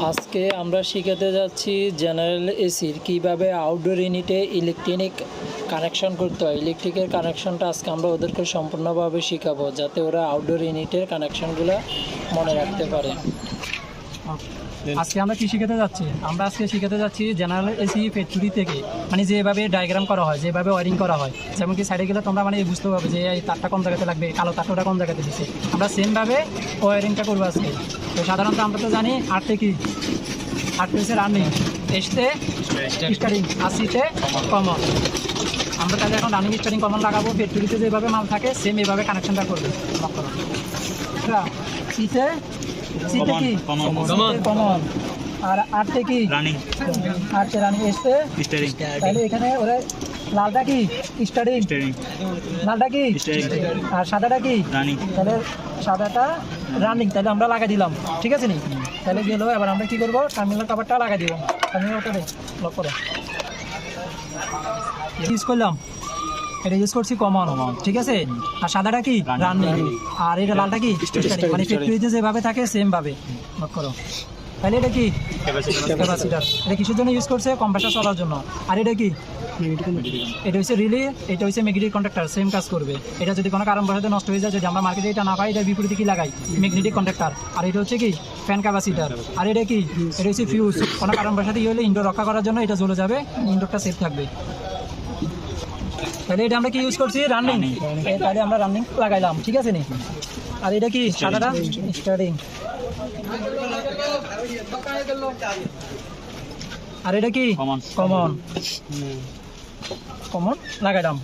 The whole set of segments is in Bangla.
আজকে আমরা শিখাতে যাচ্ছি জেনারেল এসির কীভাবে আউটডোর ইউনিটে ইলেকট্রনিক কানেকশন করতে হয়। ইলেকট্রিকের কানেকশনটা আজকে আমরা ওদেরকে সম্পূর্ণভাবে শেখাবো, যাতে ওরা আউটডোর ইউনিটের কানেকশনগুলো মনে রাখতে পারে। আজকে আমরা কি শিখাতে যাচ্ছি? আমরা আজকে শিখাতে যাচ্ছি জেনারেল এসি ফ্যাক্টরি থেকে, মানে যেভাবে ডায়াগ্রাম করা হয়, যেভাবে ওয়ারিং করা হয়। যেমন কি সাইডে গেলে তোমরা মানে বুঝতে পারবে যে এই তারটা কোন জায়গাতে লাগবে, কালো তারটা কোন জায়গাতে দিচ্ছে। আমরা সেমভাবে ওয়ারিংটা করবো আজকে। তো সাধারণত আমরা তো জানি আটতে কি হচ্ছে রানিং, এসতে স্টারিং, 80-তে কমন। আমরা তাহলে এখন রানিং স্টারিং কমন লাগাবো। ফ্যাক্টরিতে যেভাবে মাল থাকে সেম এভাবে কানেকশনটা করবে। সিতে কি কমন, আর আটতে কি রানিং, এসতে তাহলে এখানে ওরা লালটা কি স্টারিং, লালটা কি আর সাদাটা কি রানিং, তাহলে সাদাটা রানিং, তাহলে আমরা লাগাই দিলাম। ঠিক আছে নি? তাহলে গেল। এবার আমরা কি করবো, টার্মিনাল কভারটা লাগাই দিব। টার্মিনালটা লক করো। ইউজ করলাম, এটা ইউজ করছি কমন, ঠিক আছে। আর সাদাটা কি রানিং, আর এটা লালটা কি স্টারিং, মানে ফ্যাক্টরিতে যেভাবে থাকে সেম ভাবে লক করো। তাহলে এটা কি ক্যাপাসিটর, এটা কিসের জন্য ইউজ করছে? কম্প্রেসার চলার জন্য। আর এটা কি? এটা হচ্ছে রিলে, এটা হচ্ছে ম্যাগনেটিক কন্ডাক্টর, সেম কাজ করবে। এটা যদি কোনো কারণবশত নষ্ট হয়ে যায়, যদি আমরা মার্কেটে এটা না পাই, এটা বিপরীতে কি লাগাই? Magnetic conductor. আর এটা হচ্ছে কি ফ্যান ক্যাপাসিটর। আর এটা কি? এটা হচ্ছে ফিউজ। কোনো কারণবশত ইয়ে হলে ইনডোর রক্ষা করার জন্য এটা জ্বলে যাবে, ইনডোরটা সেফ থাকবে। তাহলে এটা আমরা কি ইউজ করছি? রানিং। তাহলে আমরা রানিং লাগাইলাম, ঠিক আছে নি? আর এটা কি? সাদাটা স্টারিং। আর এটা কি? কমন লাগাইলাম।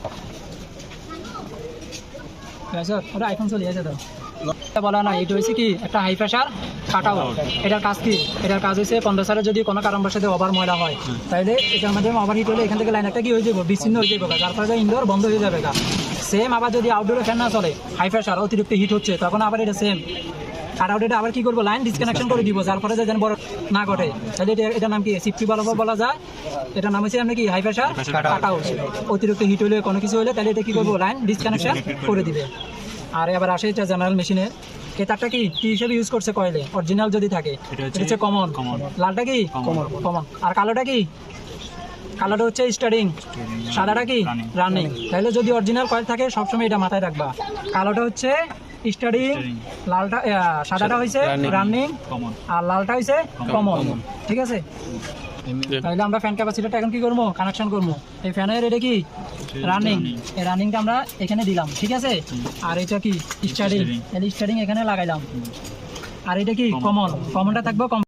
ওটা আইফোন চলে আছে তো বলা না। এটা হয়েছে কি একটা হাই প্রেশার কাটাও। এটার কাজ কি? এটার কাজ হচ্ছে কন্ডেন্সারে যদি কোনো কারণবশত ওভার ময়লা হয়, তাহলে এটার মাধ্যমে ওভার হিট হলে এখান থেকে লাইন একটা কি হয়ে যাবে, বিচ্ছিন্ন হয়ে যাবে, যার ফলে ইনডোর বন্ধ হয়ে যাবে। সেম আবার যদি আউটডোরে ফ্যান না চলে, হাই প্রেশার অতিরিক্ত হিট হচ্ছে, তখন আবার এটা সেম কাট আউট, এটা আবার কি করবো, লাইন ডিসকানেকশন করে দিব, যার ফলে যেন বড় না ঘটে। তাহলে এটার নাম কি? সিফটি বাল্ব বলা যায়। এটার নাম হচ্ছে আমরা কি হাই প্রেশার কাট আউট। অতিরিক্ত হিট হলে কোনো কিছু হলে তাহলে এটা কি করবো, লাইন ডিসকানেকশন করে দিবে। আর এবার আসে এটা জেনারেল মেশিনের। এই তারটা কি হিসেবে ইউজ করছে? কয়েলে অরিজিনাল যদি থাকে এটা হচ্ছে কমন। লালটা কি কমন, আর কালোটা কি? কালোটা হচ্ছে স্টারিং, সাদাটা কি রানিং। তাহলে যদি অরিজিনাল কয়েল থাকে সবসময় এটা মাথায় রাখবা। কালোটা হচ্ছে স্টারিং, লালটা সাদাটা হয়েছে রানিং, আর লালটা হয়েছে কমন, ঠিক আছে। তাহলে আমরা ফ্যান ক্যাপাসিটরটা এখন কি করবো, কানেকশন করবো। এই ফ্যানের এটা কি রানিং, এই রানিংটা আমরা এখানে দিলাম, ঠিক আছে। আর এটা কি স্টারিং, স্টারিং এখানে লাগাইলাম। আর এটা কি কমন, কমনটা থাকবো